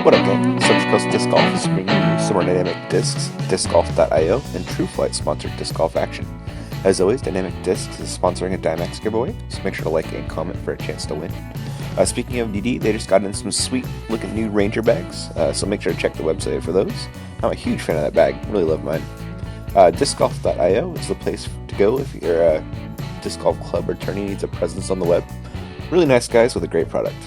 What up, gang? Central Coast Disc Golf is bringing you some more dynamic discs, discgolf.io, and TrueFlight sponsored disc golf action. As always, Dynamic Discs is sponsoring a Dimax giveaway, so make sure to like and comment for a chance to win. Speaking of DD, they just got in some sweet looking new Ranger bags, so make sure to check the website for those. I'm a huge fan of that bag, really love mine. Discgolf.io is the place to go if you're a disc golf club or tourney needs a presence on the web. Really nice guys with a great product.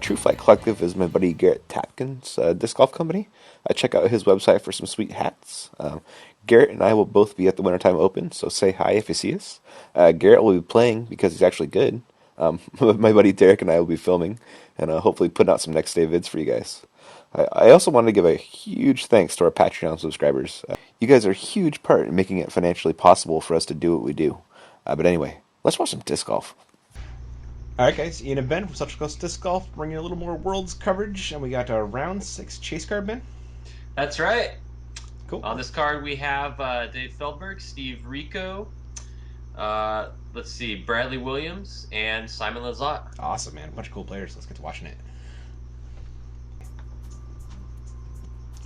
True Flight Collective is my buddy Garrett Tapkin's disc golf company. Check out his website for some sweet hats. Garrett and I will both be at the Wintertime Open, so say hi if you see us. Garrett will be playing because he's actually good. My buddy Derek and I will be filming and hopefully putting out some next day vids for you guys. I also wanted to give a huge thanks to our Patreon subscribers. You guys are a huge part in making it financially possible for us to do what we do. But anyway, let's watch some disc golf. Alright guys, Ian and Ben from Central Coast Disc Golf bringing a little more Worlds coverage, and we got our round 6 chase card, Ben. That's right. Cool. On this card we have Dave Feldberg, Steve Rico, let's see, Bradley Williams, and Simon Lizotte. Awesome, man. A bunch of cool players. Let's get to watching it.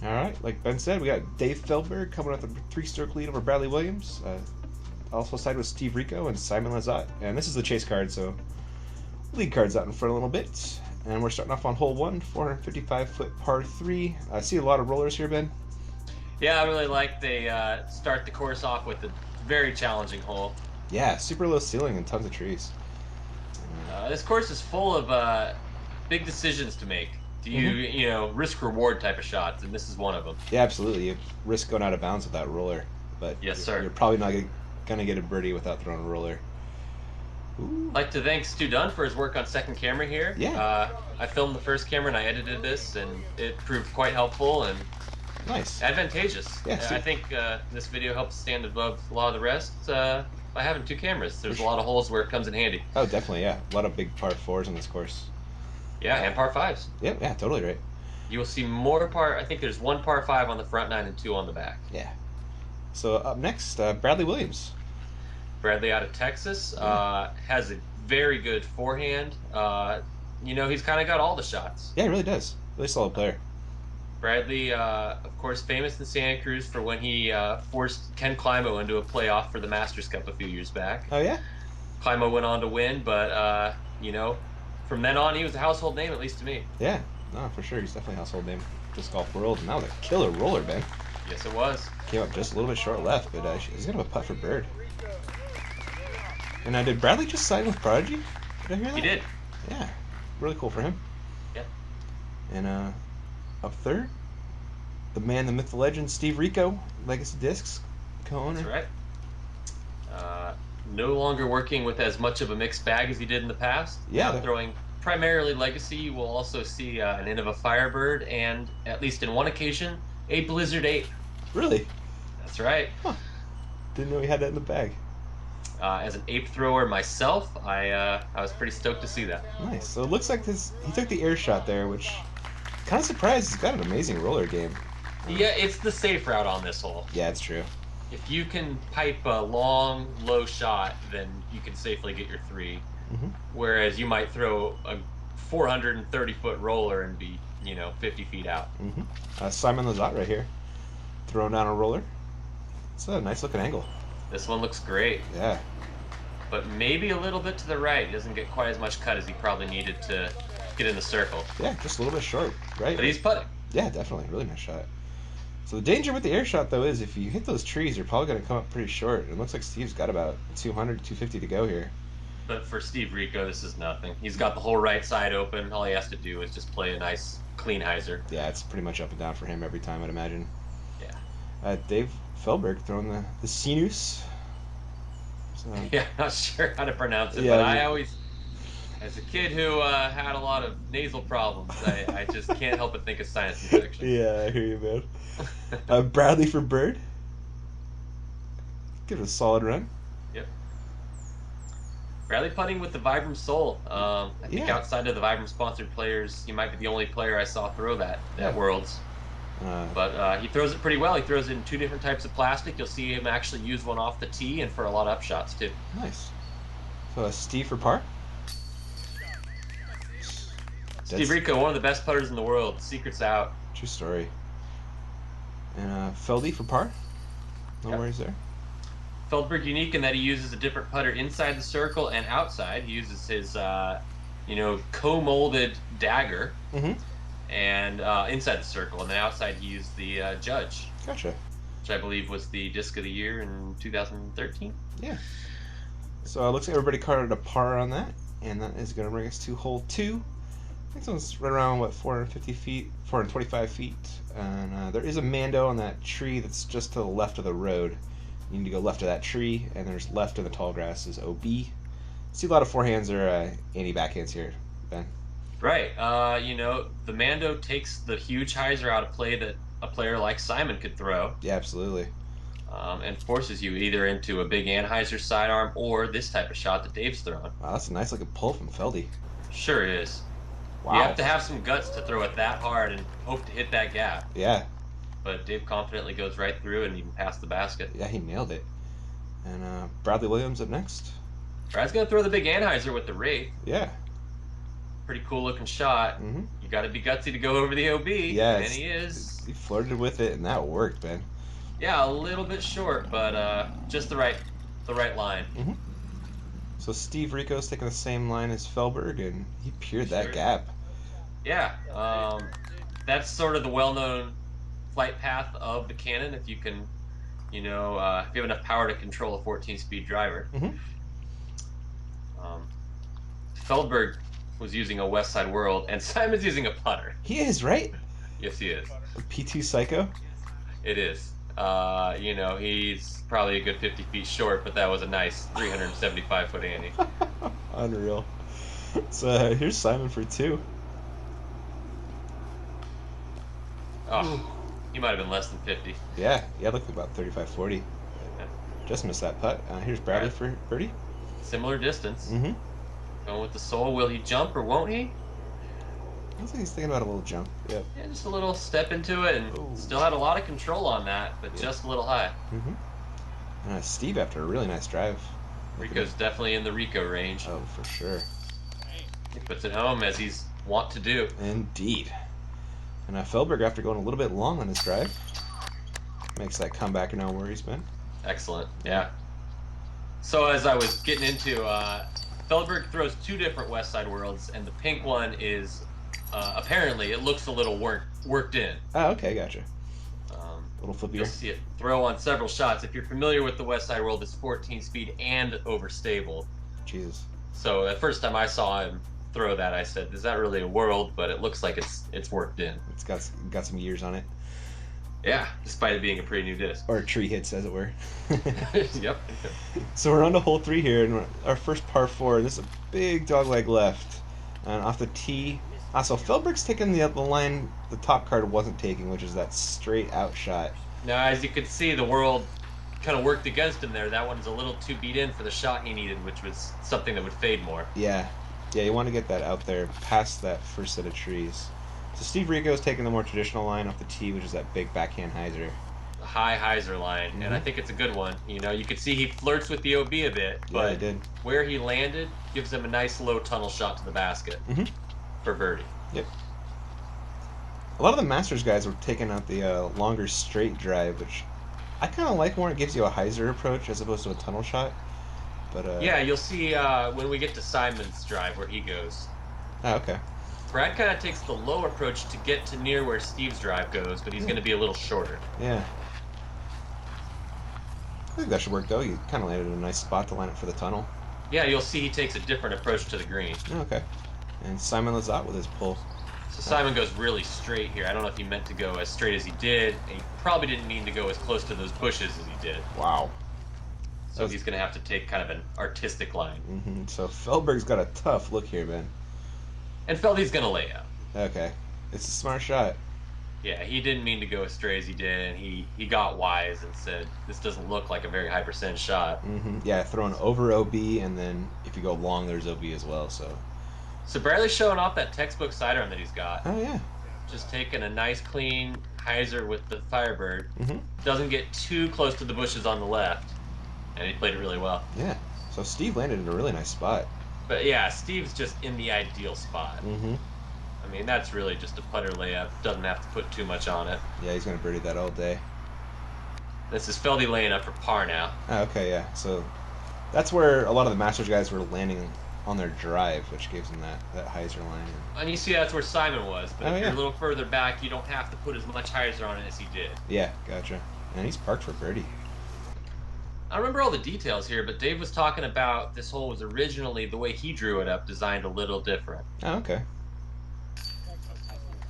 Alright, like Ben said, we got Dave Feldberg coming with a 3-stroke lead over Bradley Williams. Also side with Steve Rico and Simon Lizotte. And this is the chase card, so lead cards out in front a little bit. And we're starting off on hole 1, 455-foot par 3. I see a lot of rollers here, Ben. Yeah, I really like they start the course off with a very challenging hole. Yeah, super low ceiling and tons of trees. This course is full of big decisions to make. Do you, risk-reward type of shots, and this is one of them. Yeah, absolutely. You risk going out of bounds with that roller. But yes, sir. You're probably not going to get a birdie without throwing a roller. Ooh. I'd like to thank Stu Dunn for his work on second camera here. Yeah. I filmed the first camera and I edited this, and it proved quite helpful and nice, advantageous. Yeah, I think this video helps stand above a lot of the rest by having 2 cameras. There's a lot of holes where it comes in handy. Oh, definitely, yeah. A lot of big par 4s on this course. Yeah, and par 5s. Yeah, totally right. You will see more I think there's 1 par 5 on the front 9 and 2 on the back. Yeah. So up next, Bradley Williams. Bradley out of Texas, has a very good forehand. He's kind of got all the shots. Yeah, he really does. Really solid player. Bradley, of course, famous in Santa Cruz for when he forced Ken Climo into a playoff for the Masters Cup a few years back. Oh, yeah? Climo went on to win, but, from then on, he was a household name, at least to me. Yeah, no, for sure. He's definitely a household name. Disc golf world. And that was a killer roller, Ben. Yes, it was. Came up just a little bit short left, but he's going to have a putt for bird. And did Bradley just sign with Prodigy? Did I hear that? He did. Yeah, really cool for him. Yep. And up third, the man, the myth, the legend, Steve Rico, Legacy Discs co-owner. That's right. No longer working with as much of a mixed bag as he did in the past. Yeah. Now throwing primarily Legacy. You will also see an Innova Firebird and, at least in one occasion, a Blizzard 8. Really? That's right. Huh. Didn't know he had that in the bag. As an ape thrower myself, I was pretty stoked to see that. Nice. So it looks like he took the air shot there, which kind of surprised. He's got an amazing roller game. Yeah, it's the safe route on this hole. Yeah, it's true. If you can pipe a long, low shot, then you can safely get your 3. Mm-hmm. Whereas you might throw a 430-foot roller and be, 50 feet out. Mm-hmm. Simon Lizotte right here, throwing down a roller. It's a nice looking angle. This one looks great. Yeah. But maybe a little bit to the right. He doesn't get quite as much cut as he probably needed to get in the circle. Yeah, just a little bit short, right? But he's putting. Yeah, definitely. Really nice shot. So the danger with the air shot, though, is if you hit those trees, you're probably going to come up pretty short. It looks like Steve's got about 200, 250 to go here. But for Steve Rico, this is nothing. He's got the whole right side open. All he has to do is just play a nice, clean hyzer. Yeah, it's pretty much up and down for him every time, I'd imagine. Yeah. Dave Feldberg throwing the sinus. So, yeah, not sure how to pronounce it, yeah, but I always, as a kid who had a lot of nasal problems, I just can't help but think of sinus infection. Yeah, I hear you, man. Bradley for bird. Give it a solid run. Yep. Bradley putting with the Vibram Soul. I think outside of the Vibram sponsored players, he might be the only player I saw throw that at Worlds. But he throws it pretty well. He throws it in 2 different types of plastic. You'll see him actually use one off the tee and for a lot of upshots too. Nice. So Steve for par? Steve Rico, one of the best putters in the world. Secret's out. True story. And Feldy for par. No worries there. Feldberg unique in that he uses a different putter inside the circle and outside. He uses his, co-molded dagger, and inside the circle, and then outside he used the Judge. Gotcha. Which I believe was the disc of the year in 2013. Yeah. So it looks like everybody carded a par on that, and that is going to bring us to hole 2. I think it's right around 450 feet, 425 feet, and there is a Mando on that tree that's just to the left of the road. You need to go left of that tree, and there's left of the tall grass is OB. See a lot of forehands or anti-backhands here, Ben. Right. The Mando takes the huge hyzer out of play that a player like Simon could throw. Yeah, absolutely. And forces you either into a big Anheuser sidearm or this type of shot that Dave's throwing. Wow, that's a nice looking pull from Feldy. Sure is. Wow. You have to have some guts to throw it that hard and hope to hit that gap. Yeah. But Dave confidently goes right through and even past the basket. Yeah, he nailed it. And Bradley Williams up next. Brad's going to throw the big Anheuser with the Wraith. Yeah. Pretty cool looking shot. Mm-hmm. You got to be gutsy to go over the OB. Yeah. And he is. He flirted with it, and that worked, man. Yeah, a little bit short, but just the right line. Mm-hmm. So Steve Rico's taking the same line as Feldberg, and he peered that gap. Yeah, that's sort of the well-known flight path of the cannon. If you can, if you have enough power to control a 14-speed driver. Mm-hmm. Feldberg was using a West Side World, and Simon's using a putter. He is, right? Yes, he is. A P2 Psycho? It is. He's probably a good 50 feet short, but that was a nice 375-foot ante. Unreal. So here's Simon for 2. Oh, he might have been less than 50. Yeah, looked like about 35, 40. Yeah. Just missed that putt. Here's Bradley for birdie. Similar distance. Mm-hmm. Going with the soul. Will he jump or won't he? Looks like he's thinking about a little jump. Yep. Yeah, just a little step into it, and still had a lot of control on that, but just a little high. Mm-hmm. Steve after a really nice drive. Rico's definitely in the Rico range. Oh, for sure. He puts it home as he's wont to do. Indeed. And Feldberg, after going a little bit long on his drive, makes that comeback and no worries, man. Excellent, yeah. So as I was getting into, Feldberg throws 2 different West Side Worlds, and the pink one is, apparently, it looks a little worked in. Oh, okay, gotcha. Little flippier. You'll see it throw on several shots. If you're familiar with the West Side World, it's 14 speed and overstable. Jesus. So the first time I saw him throw that, I said, "Is that really a world?" But it looks like it's worked in. It's got some years on it. Yeah, despite it being a pretty new disc. Or tree hits, as it were. Yep. So we're on to hole 3 here, and our first par 4. This is a big dogleg left, and off the tee. So Feldberg's taking the line the top card wasn't taking, which is that straight out shot. Now, as you can see, the world kind of worked against him there. That one's a little too beat in for the shot he needed, which was something that would fade more. Yeah, you want to get that out there past that first set of trees. So Steve Rico's taking the more traditional line off the tee, which is that big backhand hyzer. The high hyzer line, and I think it's a good one. You could see he flirts with the OB a bit, but he did. Where he landed gives him a nice low tunnel shot to the basket for birdie. Yep. A lot of the Masters guys were taking out the longer straight drive, which I kind of like more. It gives you a hyzer approach as opposed to a tunnel shot. But yeah, you'll see when we get to Simon's drive where he goes. Oh, okay. Brad kind of takes the low approach to get to near where Steve's drive goes, but he's going to be a little shorter. Yeah. I think that should work, though. You kind of landed in a nice spot to line up for the tunnel. Yeah, you'll see he takes a different approach to the green. Oh, okay. And Simon Lizotte with his pull. So Simon goes really straight here. I don't know if he meant to go as straight as he did, and he probably didn't mean to go as close to those bushes as he did. Wow. So he's going to have to take kind of an artistic line. Mm-hmm. So Feldberg's got a tough look here, man. And Feldy's going to lay out. Okay. It's a smart shot. Yeah, he didn't mean to go as straight as he did, and he got wise and said, this doesn't look like a very high percent shot. Mm-hmm. Yeah, throwing over OB, and then if you go long, there's OB as well, so... So Bradley's showing off that textbook sidearm that he's got. Oh, yeah. Just taking a nice, clean hyzer with the Firebird. Doesn't get too close to the bushes on the left, and he played it really well. Yeah. So Steve landed in a really nice spot. But yeah, Steve's just in the ideal spot. Mm-hmm. I I mean, that's really just a putter layup. Doesn't have to put too much on it. Yeah, he's going to birdie that all day. This is Feldy laying up for par now. Oh, okay, yeah. So that's where a lot of the Masters guys were landing on their drive, which gives them that hyzer line. And you see that's where Simon was, but if yeah. you're a little further back, you don't have to put as much hyzer on it as he did. Yeah, gotcha. And he's parked for birdie. I don't remember all the details here, but Dave was talking about this hole was originally, the way he drew it up, designed a little different. Oh, okay.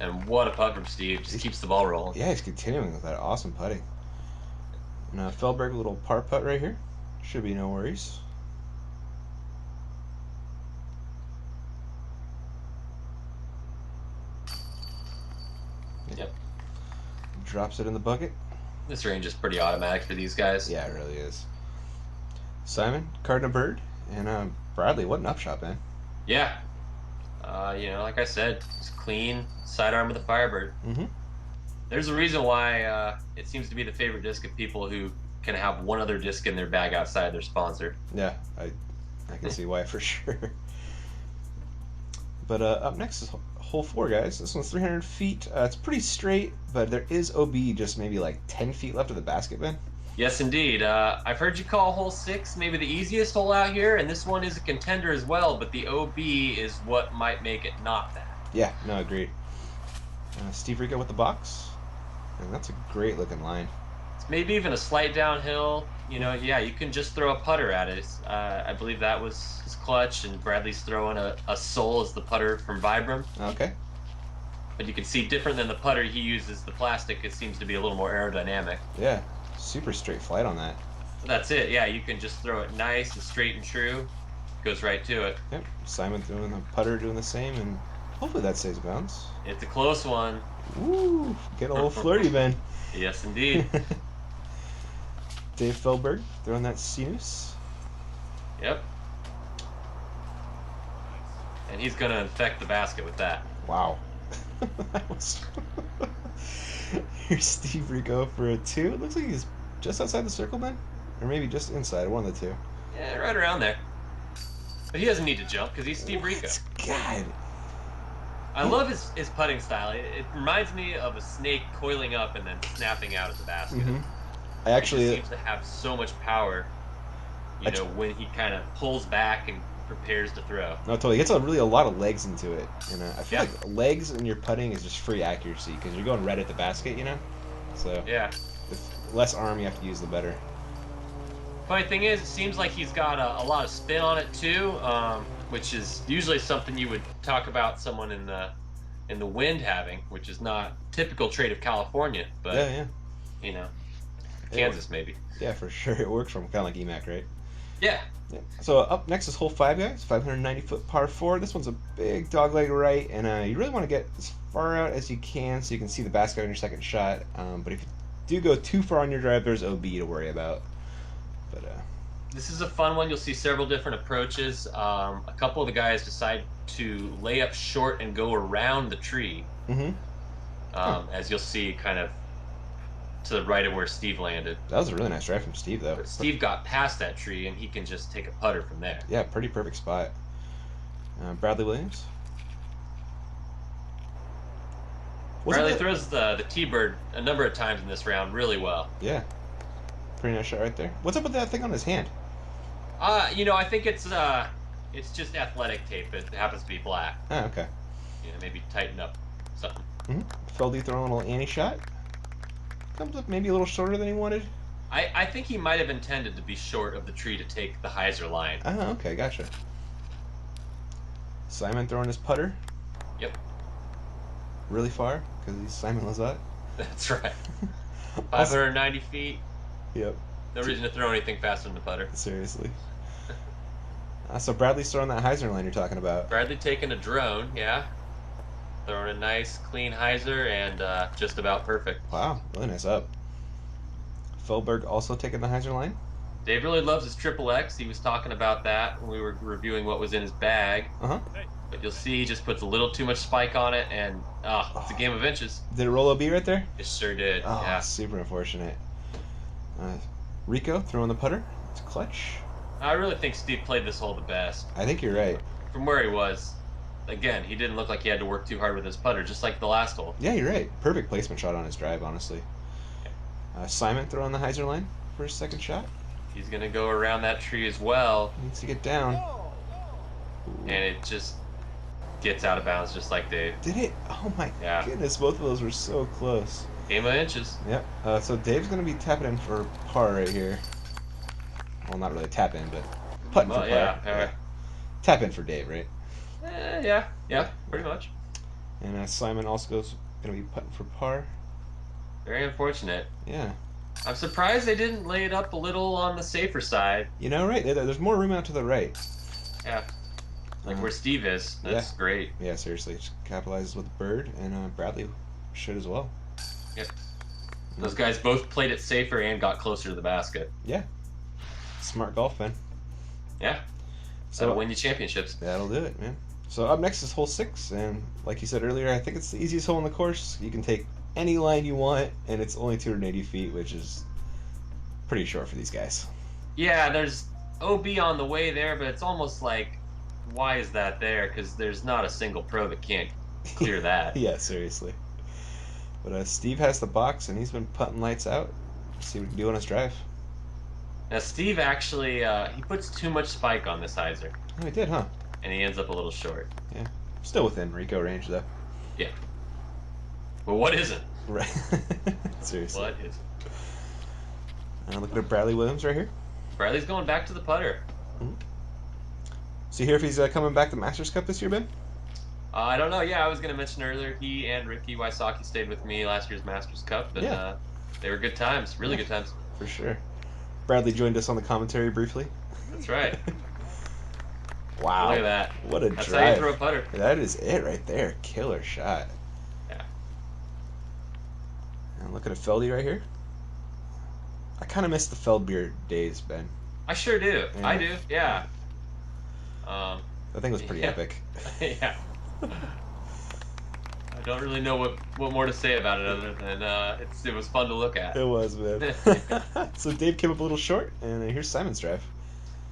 And what a putt from Steve. Just keeps the ball rolling. Yeah, he's continuing with that awesome putting. And Feldberg, a little par putt right here. Should be no worries. Yep. Drops it in the bucket. This range is pretty automatic for these guys. Yeah, it really is. Simon, carding a bird. And Bradley, what an upshot, man. Yeah. Like I said, it's clean sidearm with a Firebird. Mm-hmm. There's a reason why it seems to be the favorite disc of people who can have one other disc in their bag outside their sponsor. Yeah, I can see why for sure. But up next is hole 4, guys. This one's 300 feet. It's pretty straight, but there is OB just maybe like 10 feet left of the basket, Ben. Yes, indeed. I've heard you call hole 6 maybe the easiest hole out here, and this one is a contender as well, but the OB is what might make it not that. Yeah, no, agreed. Steve Rico with the box, and that's a great looking line. It's maybe even a slight downhill. You can just throw a putter at it. I believe that was his clutch, and Bradley's throwing a Soul as the putter from Vibram. Okay. But you can see, different than the putter he uses, the plastic, it seems to be a little more aerodynamic. Yeah, super straight flight on that. That's it. Yeah, you can just throw it nice and straight and true. Goes right to it. Yep. Simon throwing the putter, doing the same, and hopefully that stays bounds. It's a close one. Woo! Get a little flirty, Ben. Yes, indeed. Dave Feldberg throwing that sinus. Yep. And he's going to infect the basket with that. Wow. That was... Here's Steve Rico for a 2. It looks like he's just outside the circle, Ben? Or maybe just inside, one of the two. Yeah, right around there. But he doesn't need to jump because he's Steve Rico. God. I love his putting style. It reminds me of a snake coiling up and then snapping out of the basket. Mm-hmm. I actually he seems to have so much power, when he kind of pulls back and prepares to throw. No, totally. He gets a lot of legs into it. And I feel like legs in your putting is just free accuracy because you're going right at the basket, So yeah, the less arm you have to use, the better. Funny thing is, it seems like he's got a lot of spin on it too, which is usually something you would talk about someone in the wind having, which is not typical trait of California, but Kansas maybe. Yeah, for sure. It works from kind of like EMAC, right? Yeah. So up next is hole 5, guys. 590-foot par 4. This one's a big dogleg right, and you really want to get as far out as you can so you can see the basket on your second shot. But if you do go too far on your drive, there's OB to worry about. But this is a fun one. You'll see several different approaches. A couple of the guys decide to lay up short and go around the tree. Mm-hmm. As you'll see, kind of to the right of where Steve landed. That was a really nice drive from Steve, though. But Steve got past that tree, and he can just take a putter from there. Yeah, pretty perfect spot. Bradley Williams. Bradley throws the T-bird a number of times in this round really well. Yeah. Pretty nice shot right there. What's up with that thing on his hand? I think it's just athletic tape. It happens to be black. Oh, okay. Maybe tighten up something. Mm-hmm. Feldy throwing a little Annie shot. Comes up maybe a little shorter than he wanted. I think he might have intended to be short of the tree to take the hyzer line. Oh, okay, gotcha. Simon throwing his putter. Yep. Really far, because he's Simon Lizotte. That's right. 590 feet. Yep. No reason to throw anything faster than the putter. Seriously. So Bradley's throwing that hyzer line you're talking about. Bradley taking a drone, yeah. Throwing a nice, clean hyzer and just about perfect. Wow, really nice up. Feldberg also taking the hyzer line. Dave really loves his triple X. He was talking about that when we were reviewing what was in his bag. Uh-huh. But you'll see he just puts a little too much spike on it, and it's a game of inches. Did it roll OB right there? It sure did, oh, yeah. Super unfortunate. Rico throwing the putter. It's clutch. I really think Steve played this hole the best. I think you're right. From where he was. again, he didn't look like he had to work too hard with his putter, just like the last hole. Yeah, you're right. Perfect placement shot on his drive, honestly. Simon throwing the hyzer line for his second shot. He's going to go around that tree as well. Needs to get down. And it just gets out of bounds just like Dave. Did it? Oh my goodness, both of those were so close. Game of inches. Yep. So Dave's going to be tapping in for par right here. Well, not really tap in, but putting for par. Yeah. Tap in for Dave, right? Yeah, pretty much. And Simon also going to be putting for par. Very unfortunate. Yeah. I'm surprised they didn't lay it up a little on the safer side. You know, right? There's more room out to the right. Yeah. Like where Steve is. That's great. Yeah, seriously. Just capitalizes with the bird, and Bradley should as well. Yep. Those guys both played it safer and got closer to the basket. Yeah. Smart golf, man. Yeah. That'll win you championships. That'll do it, man. So up next is hole 6, and like you said earlier, I think it's the easiest hole in the course. You can take any line you want, and it's only 280 feet, which is pretty short for these guys. Yeah, there's OB on the way there, but it's almost like, why is that there? Because there's not a single pro that can't clear that. Yeah, seriously. But Steve has the box, and he's been putting lights out. Let's see what he can do on his drive. Now, Steve actually, he puts too much spike on this hyzer. Oh, he did, huh? And he ends up a little short. Yeah. Still within Rico range, though. Yeah. But what isn't? Right. Seriously. What isn't? Look at Bradley Williams right here. Bradley's going back to the putter. Mm-hmm. So you hear if he's coming back to Masters Cup this year, Ben? I don't know. Yeah, I was going to mention earlier, he and Ricky Wysocki stayed with me last year's Masters Cup, and they were good times. Really good times. For sure. Bradley joined us on the commentary briefly. That's right. Wow. Look at that. What a That's drive. how you throw a putter. That is it right there. Killer shot. Yeah. And look at a Feldy right here. I kind of miss the Feldberg days, Ben. I sure do. Yeah. I do. Yeah. I think it was pretty epic. Yeah. I don't really know what more to say about it other than it was fun to look at. It was, man. So Dave came up a little short, and here's Simon's drive.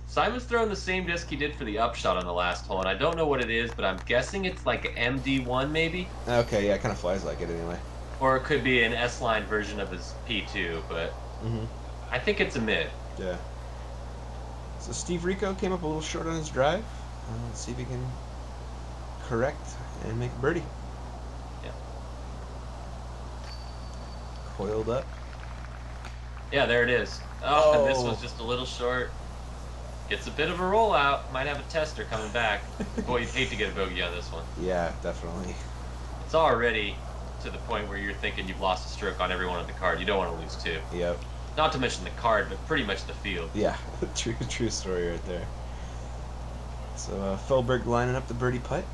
Simon's throwing the same disc he did for the upshot on the last hole, and I don't know what it is, but I'm guessing it's like an MD1 maybe? Okay, yeah, it kind of flies like it anyway. Or it could be an S-line version of his P2, but I think it's a mid. Yeah. So Steve Rico came up a little short on his drive. Let's see if he can correct and make a birdie. Yeah. Coiled up. Yeah, there it is. Oh, this was just a little short. Gets a bit of a rollout. Might have a tester coming back. Boy, you'd hate to get a bogey on this one. Yeah, definitely. It's already to the point where you're thinking you've lost a stroke on every one on the card. You don't want to lose two. Yep. Not to mention the card, but pretty much the field. Yeah, true story right there. So Feldberg lining up the birdie putt.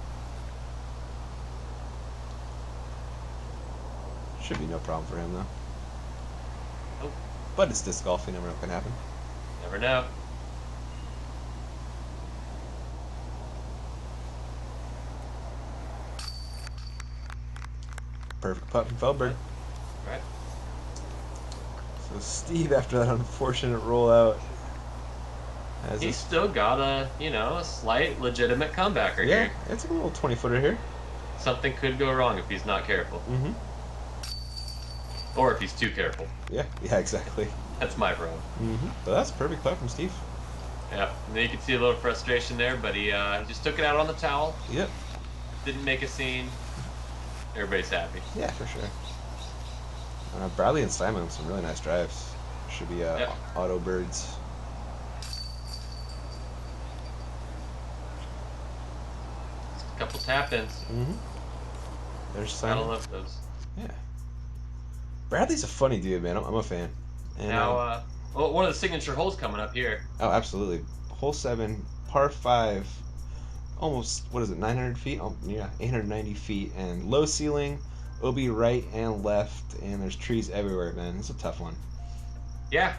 Should be no problem for him though. Nope. But it's disc golf. You never know what can happen. Never know. Perfect putt from Feldberg. Right. So Steve, after that unfortunate rollout, He's still got a slight legitimate comebacker yeah, here. It's a little 20-footer here. Something could go wrong if he's not careful. Mm-hmm. Or if he's too careful. Yeah, exactly. That's my problem. Mm-hmm. But that's a perfect putt from Steve. Yeah, and then you can see a little frustration there, but he just took it out on the towel. Yep. Didn't make a scene. Everybody's happy. Yeah, for sure. Bradley and Simon with some really nice drives. Should be auto birds. A couple tap-ins. Mm-hmm. There's Simon. Gotta love those. Yeah. Bradley's a funny dude, man. I'm a fan. And, Now, one of the signature holes coming up here. Oh, absolutely. Hole 7, par 5, almost, 900 feet? Oh, yeah, 890 feet, and low ceiling, OB right and left, and there's trees everywhere, man. It's a tough one. Yeah,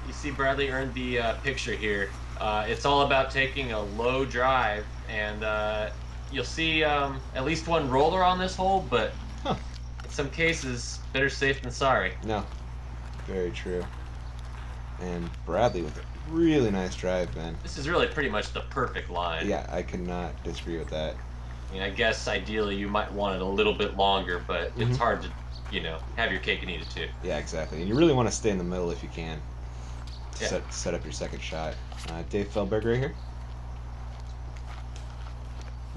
you see Bradley earned the picture here. It's all about taking a low drive, and you'll see at least one roller on this hole, but in some cases, better safe than sorry. No, very true. And Bradley with a really nice drive, man. This is really pretty much the perfect line. Yeah, I cannot disagree with that. I mean, I guess ideally you might want it a little bit longer, but it's hard to, have your cake and eat it too. Yeah, exactly. And you really want to stay in the middle if you can to Yeah. set up your second shot. Dave Feldberg right here.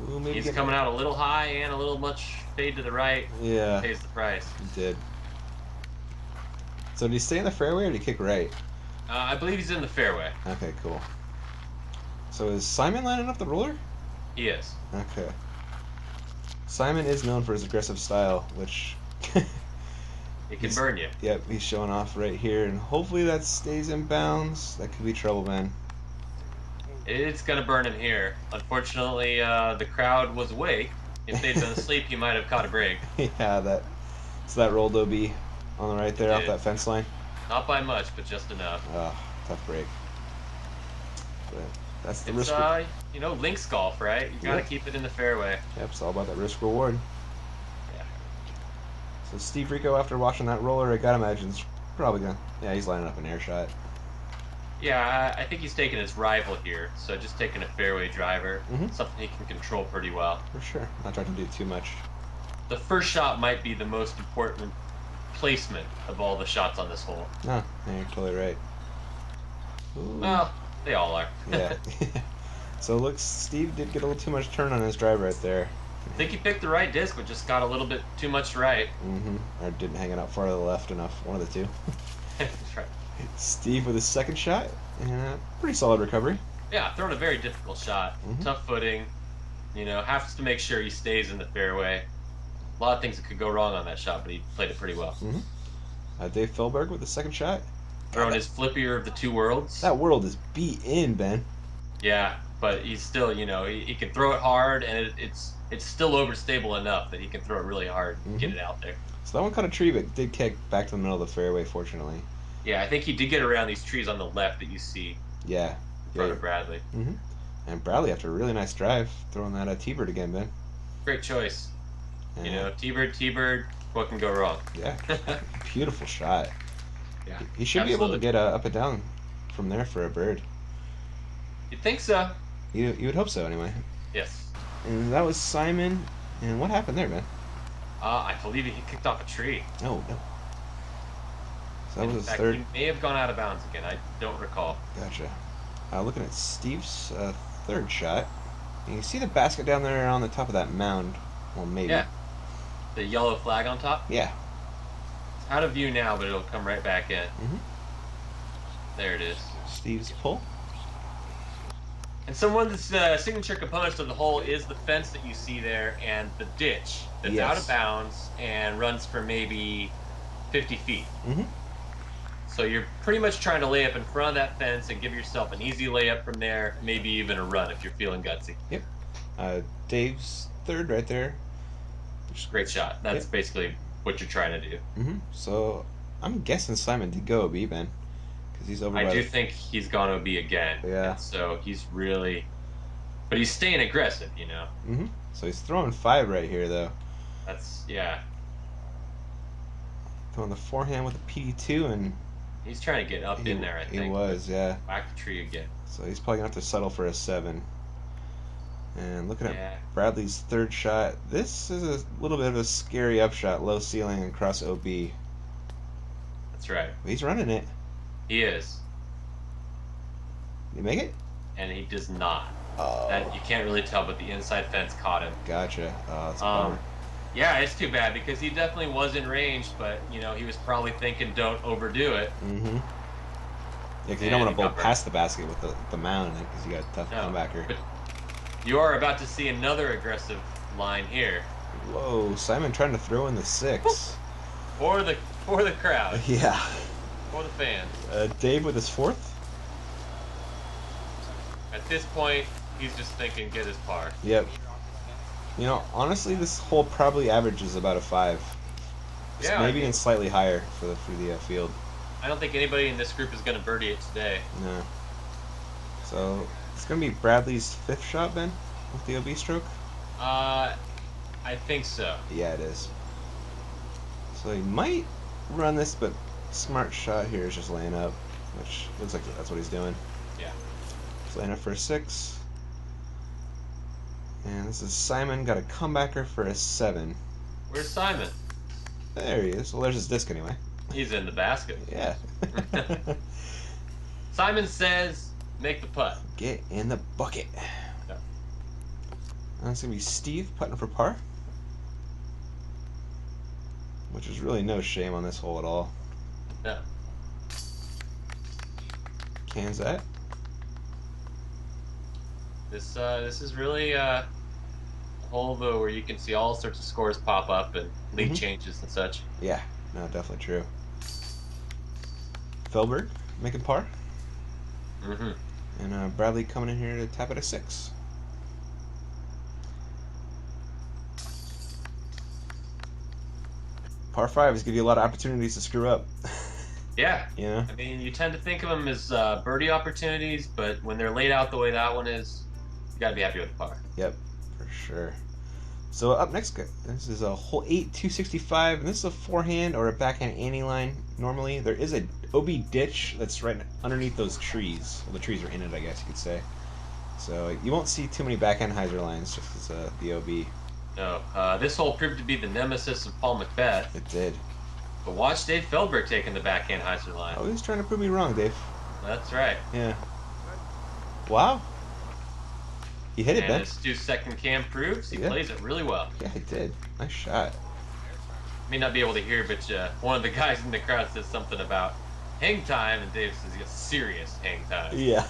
Ooh, maybe He's coming out a little high and a little much fade to the right. Yeah. Pays the price. He did. So did he stay in the fairway or did he kick right? I believe he's in the fairway. Okay, cool. So is Simon lining up the roller? He is. Okay. Simon is known for his aggressive style, which... It can burn you. Yep, he's showing off right here, and hopefully that stays in bounds. That could be trouble, man. It's going to burn him here. Unfortunately, the crowd was awake. If they'd been asleep, he might have caught a break. Yeah, that rolled OB on the right there off that fence line. Not by much, but just enough. Tough break. But that's the it's, risk. links golf, right? You got to keep it in the fairway. Yep, it's all about that risk reward. Yeah. So Steve Rico, after watching that roller, I gotta imagine it's probably gonna. Yeah, he's lining up an air shot. Yeah, I think he's taking his rival here. So just taking a fairway driver, something he can control pretty well. For sure. Not trying to do too much. The first shot might be the most important placement of all the shots on this hole. No, you're totally right. Ooh. Well, they all are. Yeah. So looks Steve did get a little too much turn on his drive right there. I think he picked the right disc, but just got a little bit too much right. Or didn't hang it out far to the left enough. One of the two. That's right. Steve with his second shot, and a pretty solid recovery. Yeah, throwing a very difficult shot. Tough footing. Has to make sure he stays in the fairway. A lot of things that could go wrong on that shot, but he played it pretty well. Dave Feldberg with the second shot. Throwing his flippier of the two worlds. That world is beat in, Ben. Yeah, but he's still, he can throw it hard, and it's still overstable enough that he can throw it really hard and get it out there. So that one caught a tree, but did kick back to the middle of the fairway, fortunately. Yeah, I think he did get around these trees on the left that you see. Yeah. In front of Bradley. And Bradley, after a really nice drive, throwing that T-bird again, Ben. Great choice. T-bird, what can go wrong? Yeah. Beautiful shot. Yeah. He should be able to get up and down from there for a bird. You'd think so. You would hope so, anyway. Yes. And that was Simon. And what happened there, man? I believe he kicked off a tree. Oh, no. So that was his fact, third. He may have gone out of bounds again. I don't recall. Gotcha. Looking at Steve's third shot. You can see the basket down there on the top of that mound. Well, maybe. Yeah. The yellow flag on top? Yeah. It's out of view now, but it'll come right back in. There it is. Steve's pull. And so one of the signature components of the hole is the fence that you see there and the ditch that's out of bounds and runs for maybe 50 feet. So you're pretty much trying to lay up in front of that fence and give yourself an easy layup from there, maybe even a run if you're feeling gutsy. Yep. Dave's third right there. Great shot. That's basically what you're trying to do. So I'm guessing Simon did go OB, Ben. Because he's over. I do think he's gone OB again. Yeah. And so he's really, but he's staying aggressive, So he's throwing 5 right here, though. That's Throwing the forehand with a PD2, and he's trying to get up in there. I think he was, yeah. Whack the tree again. So he's probably gonna have to settle for a 7. And looking at Bradley's third shot, this is a little bit of a scary upshot, low ceiling and cross OB. That's right. But he's running it. He is. Did he make it? And he does not. Oh. That you can't really tell, but the inside fence caught him. Gotcha. Oh, that's a bummer. Yeah, it's too bad because he definitely was in range, but he was probably thinking, "Don't overdo it." Yeah, because you don't want to bowl past the basket with the mound, because you got a tough comebacker. But you are about to see another aggressive line here. Whoa, Simon trying to throw in the 6. For the crowd. Yeah. For the fans. Dave with his 4th. At this point, he's just thinking, get his par. Yep. Honestly, this hole probably averages about a 5. Yeah, maybe even slightly higher for the field. I don't think anybody in this group is going to birdie it today. No. So it's going to be Bradley's 5th shot, Ben, with the OB stroke. I think so. Yeah, it is. So he might run this, but smart shot here is just laying up, which looks like that's what he's doing. Yeah. He's laying up for a 6. And this is Simon, got a comebacker for a 7. Where's Simon? There he is. Well, there's his disc anyway. He's in the basket. Yeah. Simon says, make the putt. Get in the bucket. Yeah. That's going to be Steve putting for par. Which is really no shame on this hole at all. Yeah. Cans that. This is really a hole though where you can see all sorts of scores pop up and lead changes and such. Yeah, no, definitely true. Feldberg making par. And Bradley coming in here to tap at a 6. Par 5s give you a lot of opportunities to screw up. Yeah. Yeah. I mean, you tend to think of them as birdie opportunities, but when they're laid out the way that one is, you got to be happy with the par. Yep, for sure. So up next, this is a hole 8, 265, and this is a forehand or a backhand ante line. Normally, there is a OB ditch that's right underneath those trees. Well, the trees are in it, I guess you could say. So you won't see too many backhand hyzer lines, just as the OB. No, this hole proved to be the nemesis of Paul Macbeth. It did. But watch Dave Feldberg taking the backhand hyzer line. Oh, he was trying to prove me wrong, Dave. That's right. Yeah. Wow. He hit it, Ben. And as Stu's second cam proves, he plays it really well. Yeah, he did. Nice shot. May not be able to hear, but one of the guys in the crowd says something about hang time, and Dave says he got serious hang time. Yeah.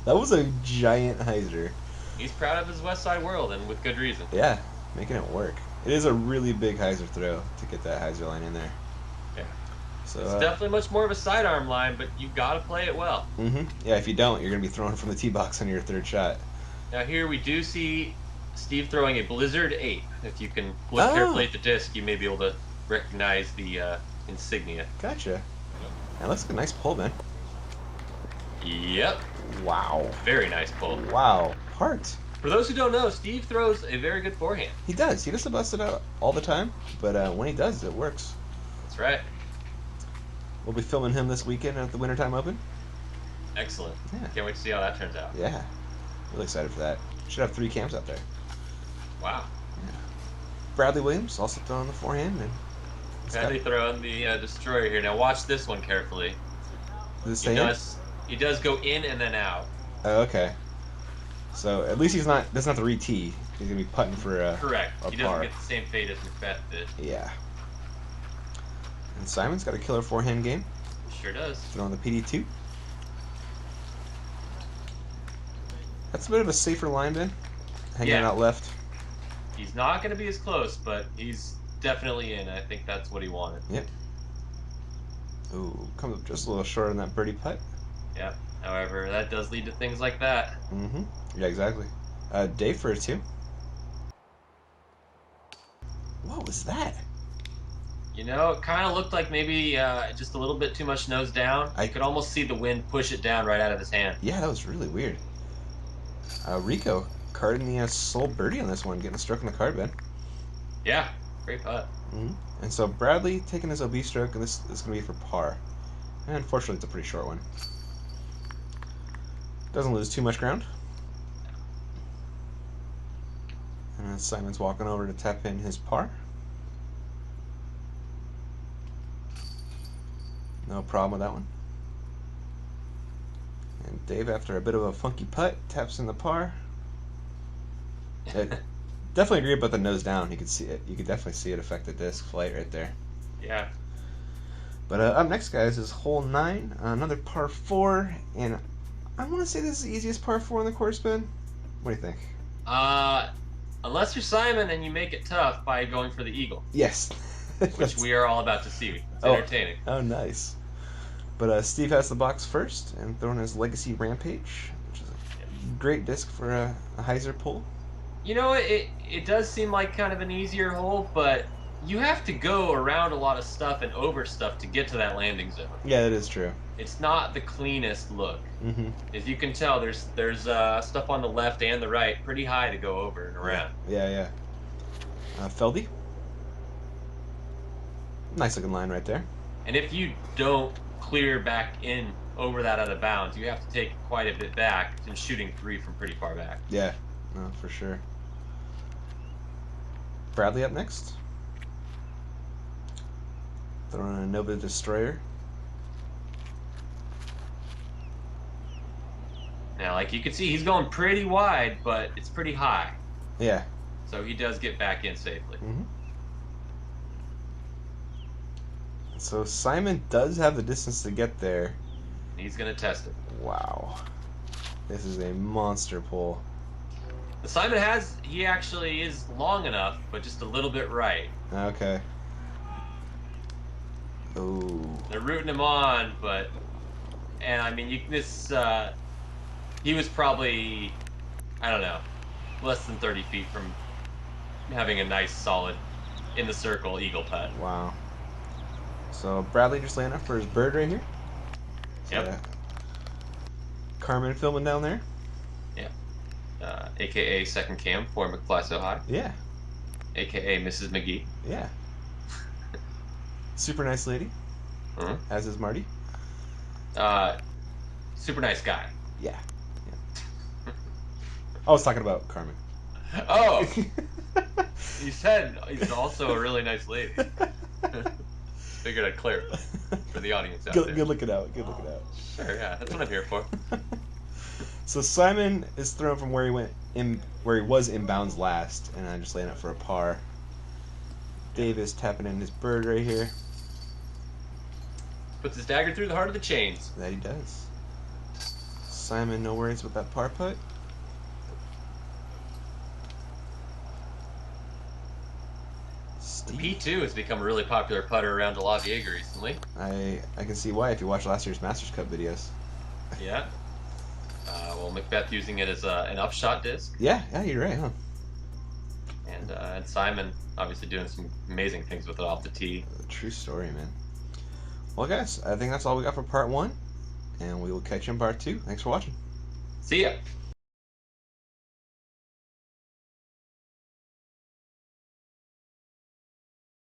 That was a giant hyzer. He's proud of his West Side World, and with good reason. Yeah, making it work. It is a really big hyzer throw to get that hyzer line in there. Yeah. So it's definitely much more of a sidearm line, but you got to play it well. Yeah, if you don't, you're going to be throwing from the tee box on your third shot. Now here we do see Steve throwing a Blizzard 8. If you can look carefully at the disc, you may be able to recognize the insignia. Gotcha. That looks like a nice pull, man. Yep. Wow. Very nice pull. Wow. Heart. For those who don't know, Steve throws a very good forehand. He does. He doesn't bust it out all the time, but when he does, it works. That's right. We'll be filming him this weekend at the Wintertime Open. Excellent. Yeah. Can't wait to see how that turns out. Yeah. Really excited for that. Should have 3 cams out there. Wow. Yeah. Bradley Williams also throwing the forehand. And Bradley throwing the destroyer here. Now watch this one carefully. He does go in and then out. Oh, okay. So at least doesn't have to re-tee. He's gonna be putting for a correct. A he par. doesn't get the same fate as Macbeth did. Yeah. And Simon's got a killer forehand game. Sure does. Throwing the PD2. That's a bit of a safer line, Ben. Hanging out left. He's not going to be as close, but he's definitely in. I think that's what he wanted. Yep. Ooh, comes up just a little short on that birdie putt. Yep. However, that does lead to things like that. Yeah, exactly. Dave for a 2. What was that? You know, it kind of looked like maybe just a little bit too much nose down. I could almost see the wind push it down right out of his hand. Yeah, that was really weird. Rico carding the sole birdie on this one, getting a stroke in the card, Ben. Yeah, great putt. And so Bradley taking his OB stroke, and this is going to be for par. And unfortunately, it's a pretty short one. Doesn't lose too much ground. And Simon's walking over to tap in his par. No problem with that one. And Dave, after a bit of a funky putt, taps in the par. Definitely agree about the nose down. You could see it. You could definitely see it affect the disc flight right there. Yeah. But up next, guys, is hole 9, another par 4, and I want to say this is the easiest par 4 on the course, Ben. What do you think? Unless you're Simon and you make it tough by going for the eagle. Yes. Which we are all about to see. It's entertaining. Oh, nice. But Steve has the box first and throwing his Legacy Rampage, which is a great disc for a hyzer pull. You know, it does seem like kind of an easier hole, but you have to go around a lot of stuff and over stuff to get to that landing zone. Yeah, that is true. It's not the cleanest look. As you can tell, there's stuff on the left and the right pretty high to go over and around. Yeah. Feldy. Nice looking line right there. And if you don't clear back in over that out of bounds, you have to take quite a bit back and shooting 3 from pretty far back. Yeah, no, for sure. Bradley up next. Throwing a Nova Destroyer. Now, like you can see, he's going pretty wide, but it's pretty high. Yeah. So he does get back in safely. Mm-hmm. So Simon does have the distance to get there. He's going to test it. Wow. This is a monster pull. Simon he actually is long enough, but just a little bit right. Okay. Ooh. They're rooting him on, and I mean, he was probably, I don't know, less than 30 feet from having a nice, solid, in the circle eagle putt. Wow. So Bradley just landed up for his bird right here. Yep. Carmen filming down there. Yeah. AKA second cam for McFly So High. Yeah. AKA Mrs. McGee. Yeah. Super nice lady. Mm-hmm. As is Marty. Super nice guy. Yeah. I was talking about Carmen. Oh! You said he's also a really nice lady. Figured I'd clarify for the audience out there. Good looking out. Sure, yeah, that's what I'm here for. So Simon is thrown from where he was inbounds last, and I'm just laying up for a par. Dave is tapping in his bird right here. Puts his dagger through the heart of the chains. That he does. Simon, no worries with that par putt. The P2 has become a really popular putter around La Viega recently. I can see why if you watch last year's Masters Cup videos. Yeah. Well, Macbeth using it as an upshot disc. Yeah, you're right, huh? And Simon obviously doing some amazing things with it off the tee. True story, man. Well, guys, I think that's all we got for part 1, and we will catch you in part 2. Thanks for watching. See ya.